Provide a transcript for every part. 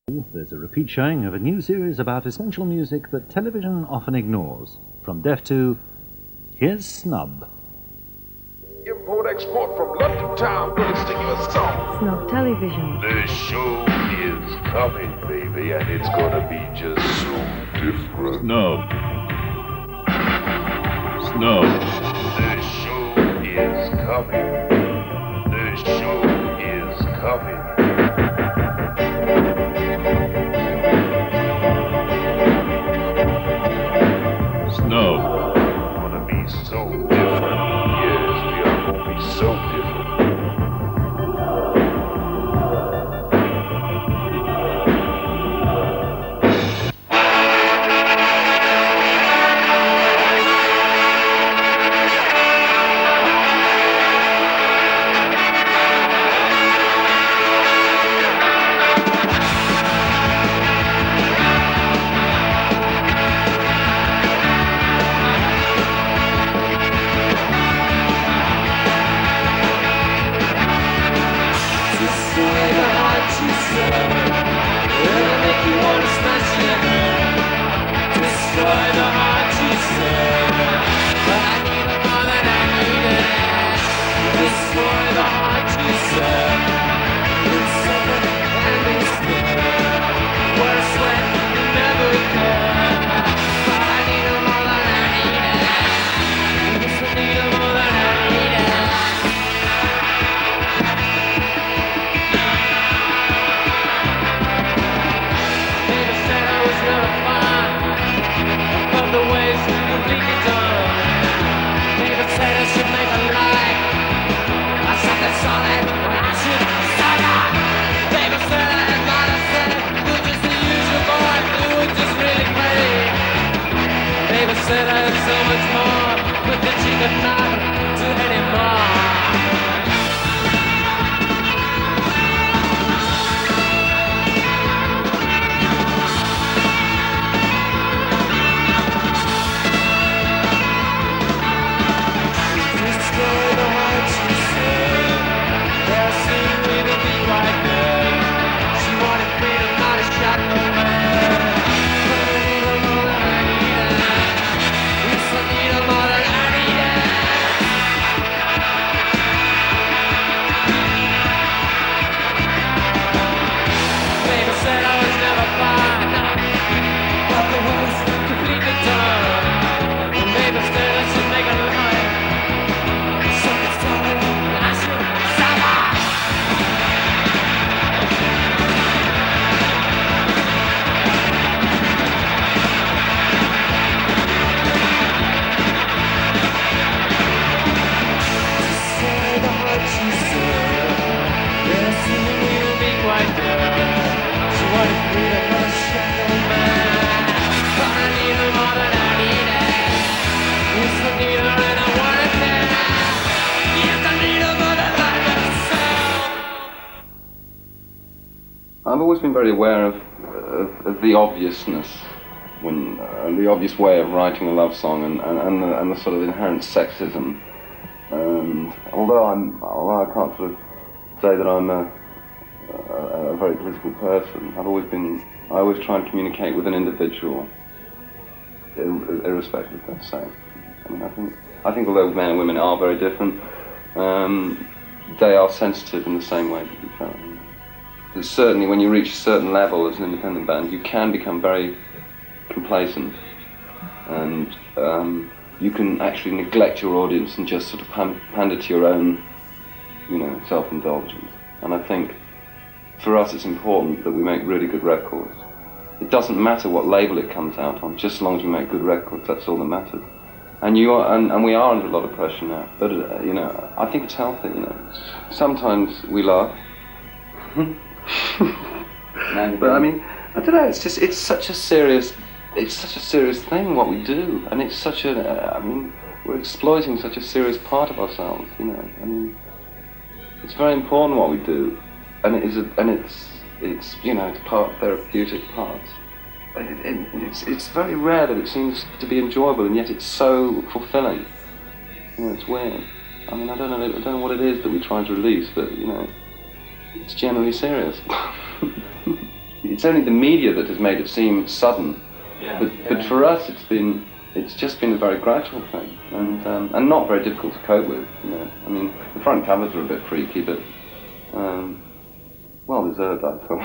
There's a repeat showing of a new series about essential music that television often ignores. From Deaf to, here's Snub. Import-export from London town, gonna sing you a song. Snub Television. The show is coming, baby, and it's gonna be just so different. Snub. Snub. The show is coming. The show is coming. Snub. Gonna be so different. Yes, we are gonna be so different. Said I had so much more, but that she could not do anymore. Destroy the heart, she said. There seemed me to be right there. She wanted freedom, not a shot nowhere. I've always been very aware of the obviousness, the obvious way of writing a love song, and the sort of inherent sexism. And although I can't sort of say that I'm a very political person, I always try and communicate with an individual, irrespective of their sex. I mean, I think although men and women are very different, they are sensitive in the same way to each other. Certainly when you reach a certain level as an independent band, you can become very complacent, and you can actually neglect your audience and just sort of pander to your own, self-indulgence. And I think for us it's important that we make really good records. It doesn't matter what label it comes out on, just as long as we make good records, that's all that matters. And we are under a lot of pressure now, but I think it's healthy. Sometimes we laugh. But I mean, I don't know. It's such a serious thing what we do, and it's such we're exploiting such a serious part of ourselves. I mean, it's very important what we do, and it's part therapeutic parts. It's very rare that it seems to be enjoyable, and yet it's so fulfilling. It's weird. I mean, I don't know what it is that we try to release, but it's generally serious. it's only the media that has made it seem sudden. But for us, it's just been a very gradual thing, and not very difficult to cope with. You know, I mean, the front covers are a bit freaky, but well deserved, I thought.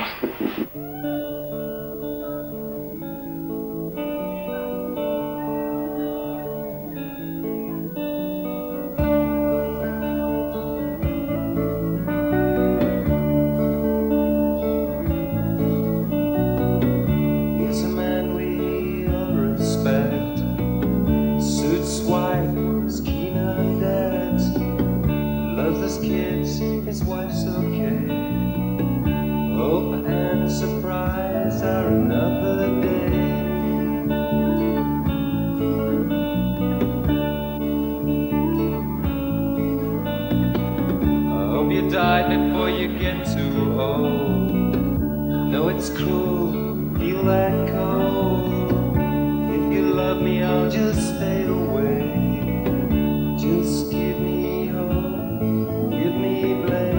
His wife's okay. Hope and surprise are another day. I hope you die before you get too old. No, it's cruel, feel that cold. If you love me, I'll just stay away. Just give me hope, give me blame.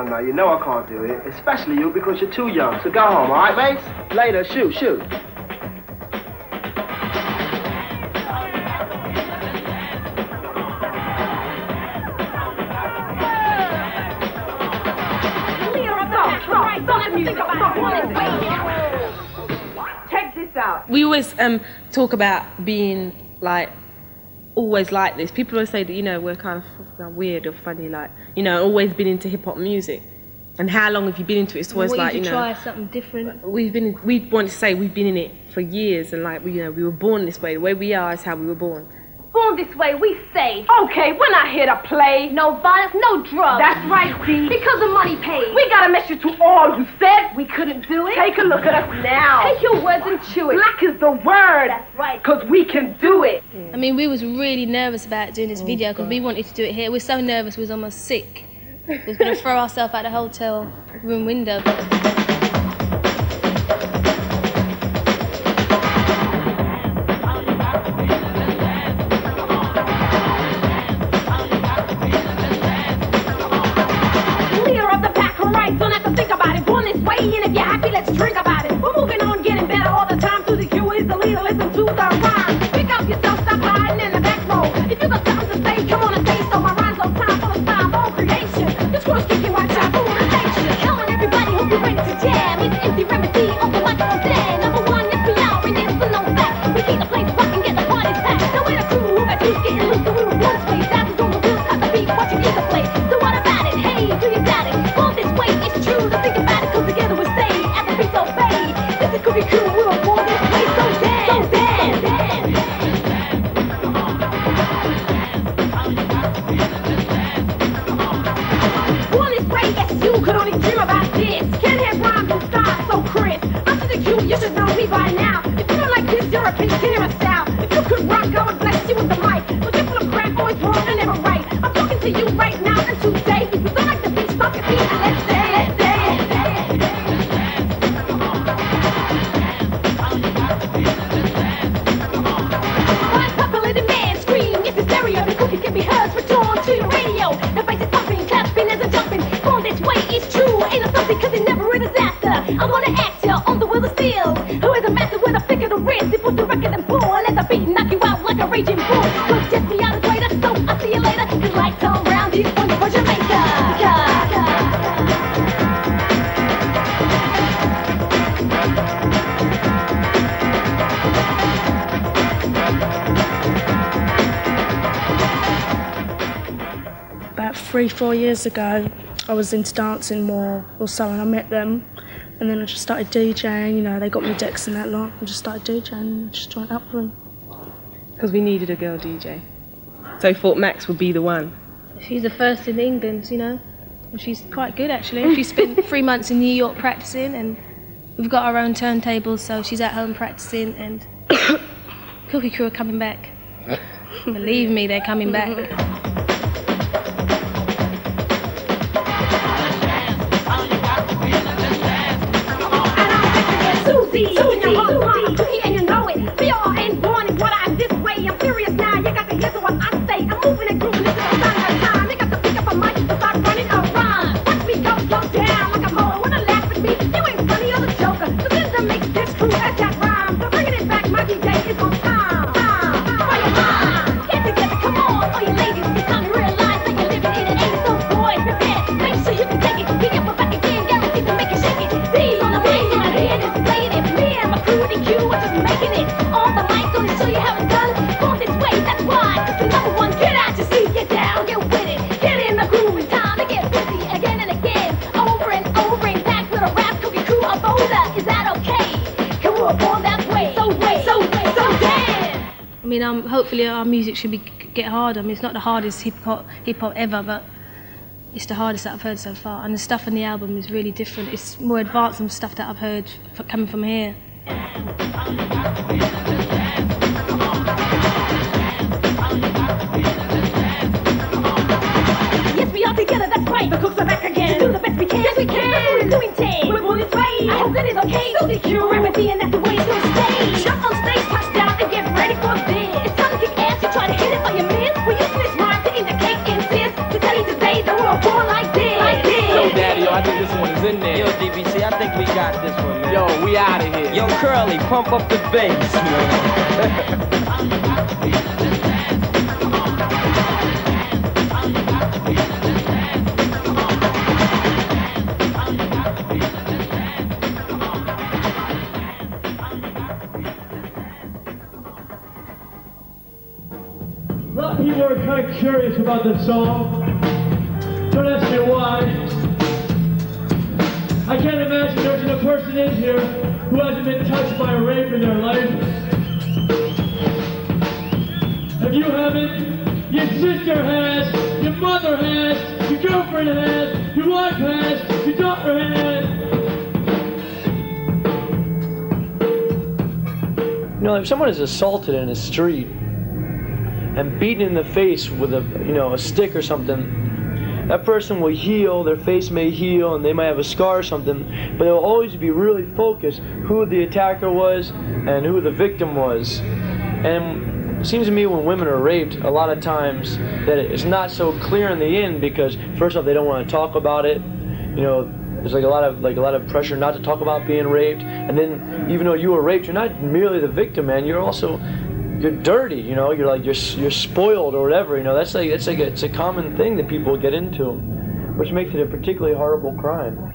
No, you know I can't do it. Especially you, because you're too young. So go home, all right, mates? Later, shoot. Check this out. We always talk about being like always like this. People always say that, you know, we're kind of weird or funny, like, you know, always been into hip hop music. And how long have you been into it? It's always like, you know, try something different. We want to say we've been in it for years, and like, you know, we were born this way. The way we are is how we were born. Born this way, we say. Okay, we're not here to play. No violence, no drugs. That's right, D. Because the money pays. We got a message to all who said we couldn't do it. Take a look at us now. Take your words and chew it. Black is the word. That's right. Because we can do it. I mean, we was really nervous about doing this video because we wanted to do it here. We're so nervous, we was almost sick. We was going to throw ourselves out the hotel room window. And if you're happy, let's drink about it. We're moving on, getting better all the time. Through the cue is the leader, listen to the rhyme. Pick up yourself, stop hiding in the back row. If you got something to say, come on and say so. My rhymes on time, full of style, all creation. This one's kicking, watch out, who will take you could only dream about this. Can't have rhymes and style so crisp. I'm to the Q, you should know me by now. If you don't like this, you're a continuous style. If you could rock, I would bless you with the mic. But you're full of crap, always wrong and never right. I'm talking to you right now and today. If you don't like the beat, stop your feet and let's dance. Can be heard, return to your radio. The bass is pumping, clapping as I'm jumping. On this way, it's true. Ain't no something, cause it never is a disaster. I wanna act here on the wheel of steel. Who is a master with a flick of the wrist? They put the record and pull. Let the beat knock you out like a raging bull. Don't test me out of later, so I'll see you later. Cause like Tom Brown, he's on for Jamaica. About 3-4 years ago, I was into dancing more or so, and I met them, and then I just started DJing. You know, they got me decks and that lot. I just started DJing and just joined up with them. Because we needed a girl DJ. So I thought Max would be the one. She's the first in England, you know. And she's quite good, actually. She spent 3 months in New York practicing, and we've got our own turntables, so she's at home practicing, and Cookie Crew are coming back. Believe me, they're coming back. Susie, and you know it. We all ain't born in what I'm this way. I'm serious now, you got to hear what I say. I'm moving and grooving, this is a sign of time. You got to pick up a mic and start running a rhyme. Watch me go down like a motor. Wanna laugh at me? You ain't funny, you're the joker. So then the mix this crew as that rhyme. So bringing it back, my DJ is on time. For your mind, get together, come on, all you ladies. It's time to realize that you're living in an age. So boys, prepare, make sure you can take it. Pick up a back again, guaranteed to make it shake it. These on the bass, on the head, it's playing it. Me and my crew, the Q, we're just making it. On the mic, gonna show you how it's done. Going this way, that's why. It's the number one. Get out your seat, get down, get with it. Get in the groove, it's time to get busy again and again. Over and over, and back with a rap Cookie Crew, a boulder. Is that okay? Can we born that way? So damn. I mean, hopefully our music should get harder. I mean, it's not the hardest hip hop ever, but it's the hardest that I've heard so far. And the stuff on the album is really different. It's more advanced than stuff that I've heard coming from here. Yes, we are together, that's right. The cooks are back again. To do the best we can. Yes, we can. We're doing take. We're on this way. I hope that is okay. So the Q, remedy, and that's the way it's gonna stay. Jump on stage, touch down, and get ready for this. It's time to kick ass. You try to hit it, but you miss. We're using this rhyme to indicate insist. To tell you today that we're born like this. Yo, Daddy, yo, I think this one is in there. Yo, DBC, I think we got this one, man. Yo, we out of here. Yo, Curly, pump up the bass, man. A lot of people are kind of curious about this song. Don't ask me why. I can't imagine there's a person in here who hasn't been touched by a rape in their life. If you haven't, your sister has, your mother has, your girlfriend has, your wife has, your daughter has. You know, if someone is assaulted in the street and beaten in the face with a stick or something, that person will heal, their face may heal, and they might have a scar or something, but they'll always be really focused who the attacker was and who the victim was. And it seems to me when women are raped, a lot of times that it's not so clear in the end because first off, they don't want to talk about it. You know, there's like a lot of pressure not to talk about being raped, and then even though you were raped, you're not merely the victim, man. You're dirty, you know. You're spoiled or whatever, you know. It's a common thing that people get into, which makes it a particularly horrible crime.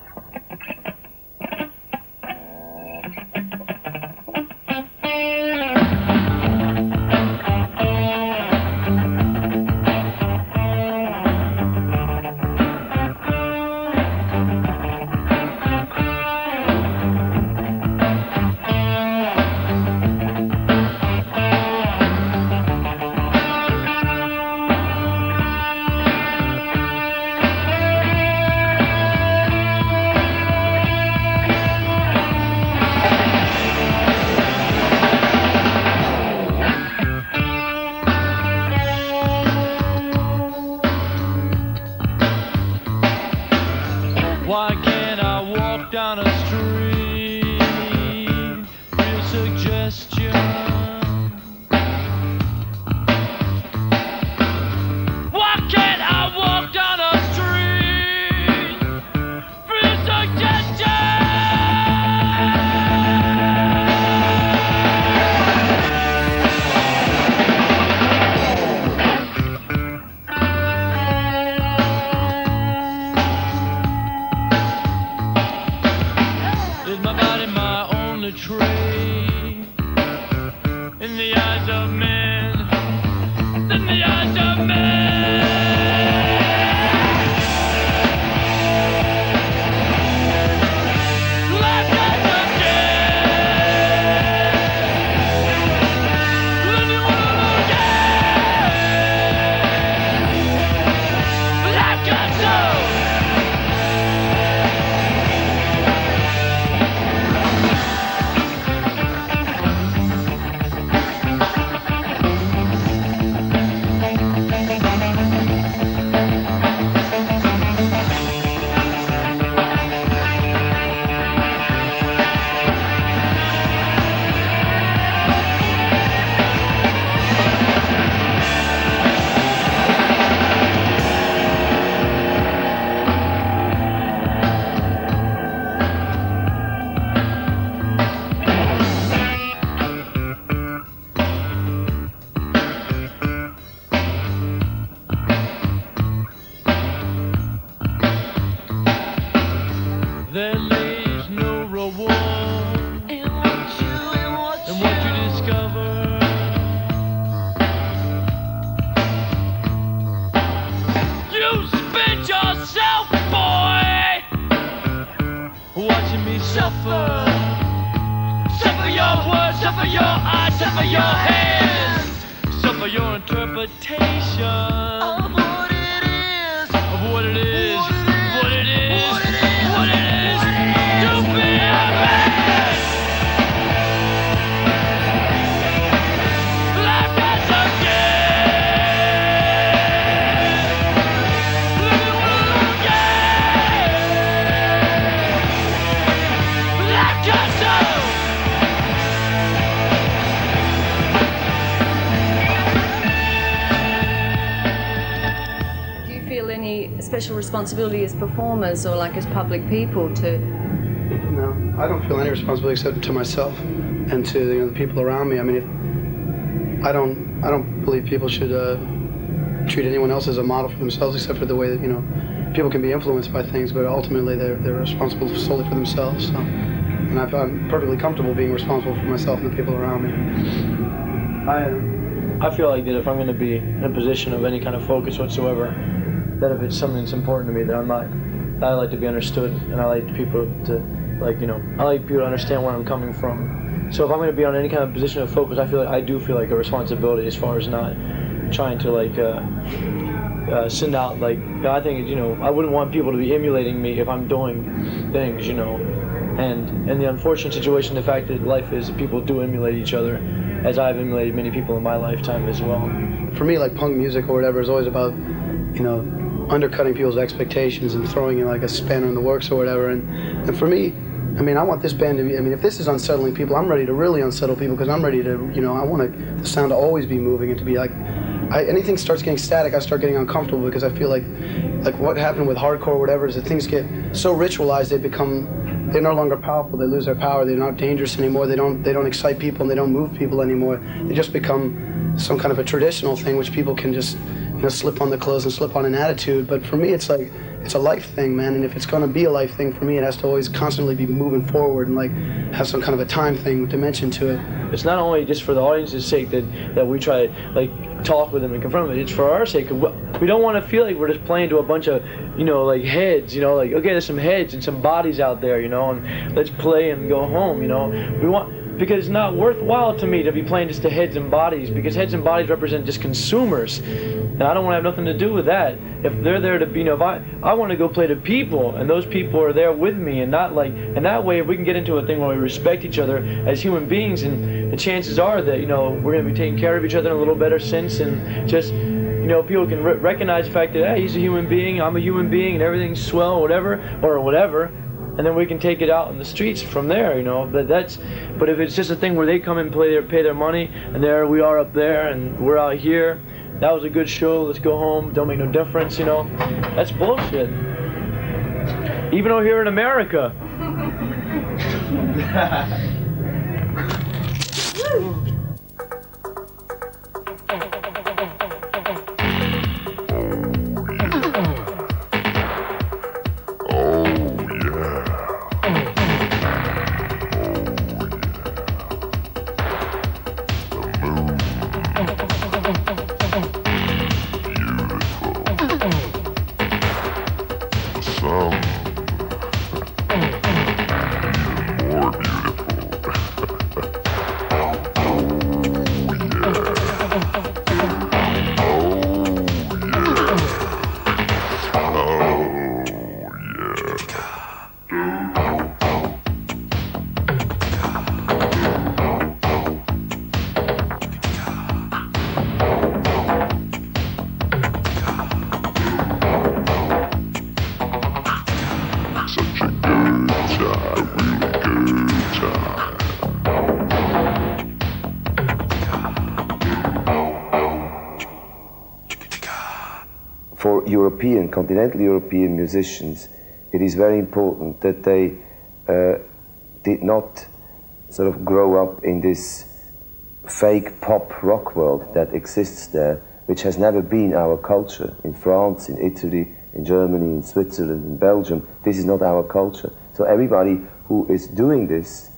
Stupid yourself, boy. Watching me suffer. Suffer your words, suffer your eyes, suffer your hands. Suffer your interpretation of what it is, of what it is, what it is, what it is to be a man. Life has a life has a Do you feel any special responsibility as performers or like as public people to? No, I don't feel any responsibility except to myself and to the people around me. I mean, I don't believe people should treat anyone else as a model for themselves, except for the way that people can be influenced by things, but ultimately they're responsible solely for themselves. So, and I'm perfectly comfortable being responsible for myself and the people around me. I feel like that if I'm going to be in a position of any kind of focus whatsoever, that if it's something that's important to me, that I like to be understood, and I like people to, I like people to understand where I'm coming from. So if I'm going to be on any kind of position of focus, I do feel like a responsibility as far as not trying to send out I think I wouldn't want people to be emulating me if I'm doing things, and the unfortunate situation, the fact that life is that people do emulate each other, as I've emulated many people in my lifetime as well. For me, like punk music or whatever is always about undercutting people's expectations and throwing in like a spanner in the works or whatever. And for me, I mean, I want this band to be, if this is unsettling people, I'm ready to really unsettle people, because I'm ready to, I want the sound to always be moving and to be like, anything starts getting static, I start getting uncomfortable, because I feel like what happened with hardcore or whatever is that things get so ritualized, they're no longer powerful, they lose their power, they're not dangerous anymore, they don't excite people and they don't move people anymore. They just become some kind of a traditional thing which people can just slip on the clothes and slip on an attitude. But for me, it's like, it's a life thing, man, and if it's going to be a life thing for me, it has to always constantly be moving forward and have some kind of a time thing, dimension to it. It's not only just for the audience's sake that we try to talk with them and confront them, it's for our sake. We don't want to feel like we're just playing to a bunch of, heads, okay, there's some heads and some bodies out there, and let's play and go home, We want, because it's not worthwhile to me to be playing just to heads and bodies, because heads and bodies represent just consumers, and I don't want to have nothing to do with that. If they're there to be, if I want to go play to people, and those people are there with me, and not and that way, if we can get into a thing where we respect each other as human beings, and the chances are that, we're going to be taking care of each other in a little better sense, and just, people can recognize the fact that, hey, he's a human being, I'm a human being, and everything's swell, or whatever, and then we can take it out in the streets from there, but if it's just a thing where they come and pay their money, and there we are up there, and we're out here, that was a good show, let's go home, don't make no difference, that's bullshit. Even over here in America. For European, continental European musicians, it is very important that they did not sort of grow up in this fake pop rock world that exists there, which has never been our culture. In France, in Italy, in Germany, in Switzerland, in Belgium, this is not our culture. So everybody who is doing this,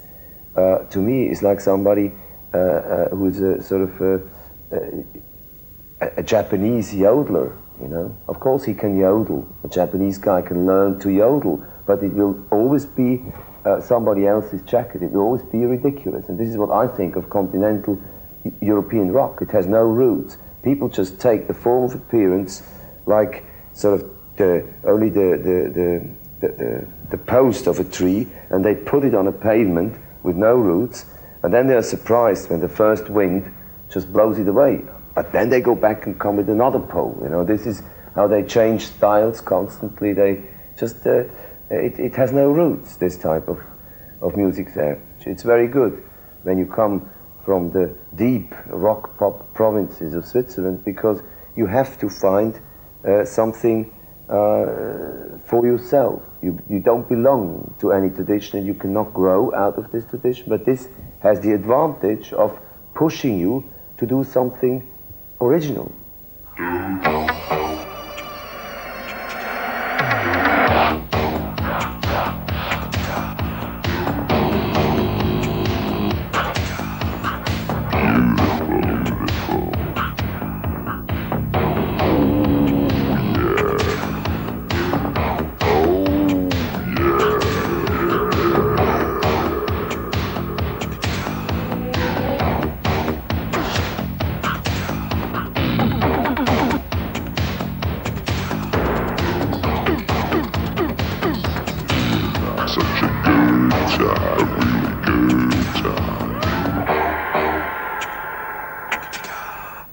to me, is like somebody who's a sort of a Japanese yodeler you know. Of course he can yodel. A Japanese guy can learn to yodel, but it will always be somebody else's jacket. It will always be ridiculous. And this is what I think of continental European rock. It has no roots. People just take the form of appearance, like sort of only the post of a tree, and they put it on a pavement with no roots, and then they are surprised when the first wind just blows it away. But then they go back and come with another pole. You know, this is how they change styles constantly. They just it has no roots. This type of music there. It's very good when you come from the deep rock pop provinces of Switzerland, because you have to find something for yourself. You don't belong to any tradition, and you cannot grow out of this tradition, but this has the advantage of pushing you to do something original.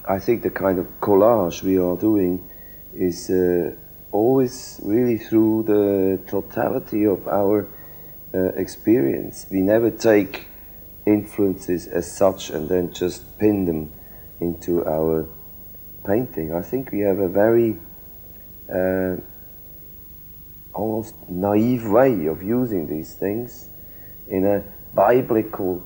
I think the kind of collage we are doing is always really through the totality of our experience. We never take influences as such and then just pin them into our painting. I think we have a very almost naive way of using these things in a biblical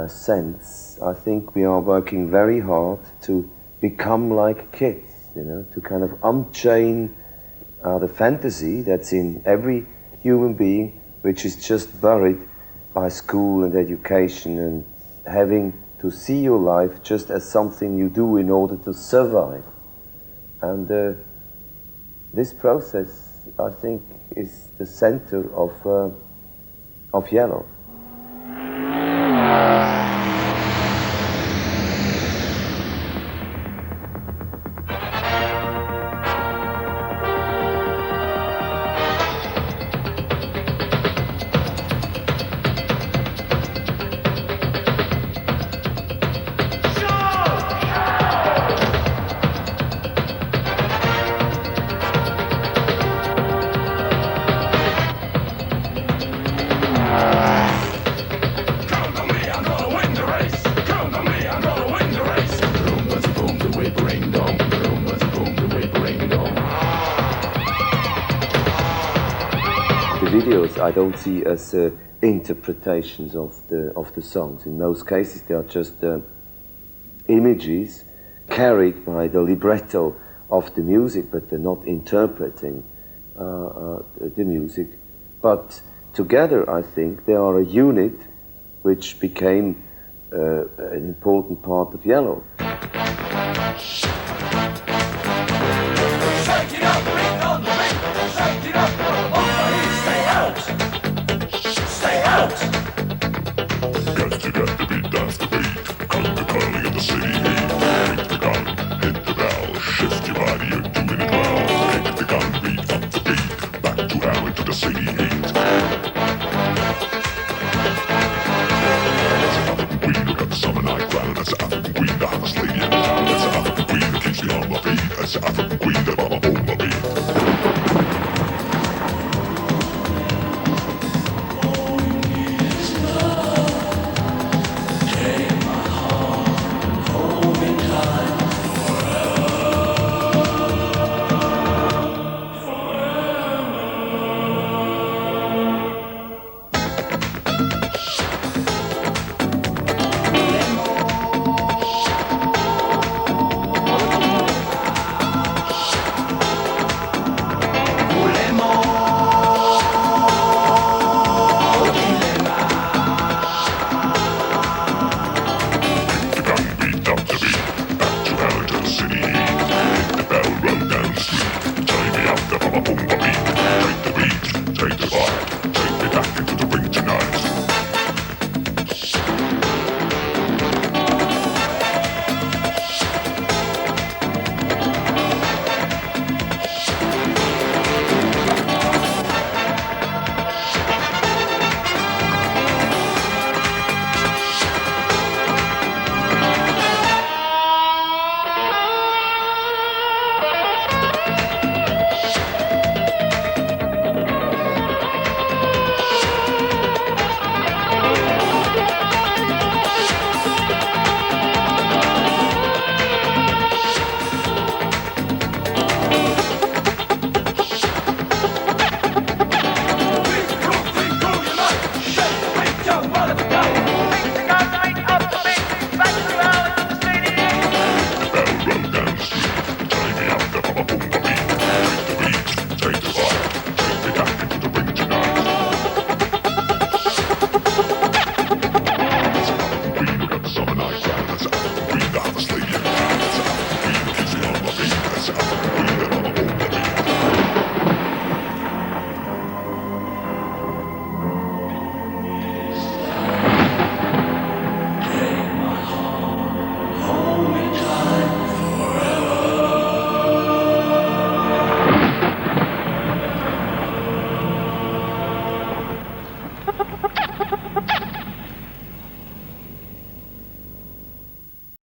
sense. I think we are working very hard to become like kids, you know, to kind of unchain the fantasy that's in every human being, which is just buried by school and education and having to see your life just as something you do in order to survive. And this process, I think, is the center of Yello. I don't see as interpretations of the songs. In most cases, they are just images carried by the libretto of the music, but they're not interpreting the music. But together, I think, they are a unit which became an important part of Yello.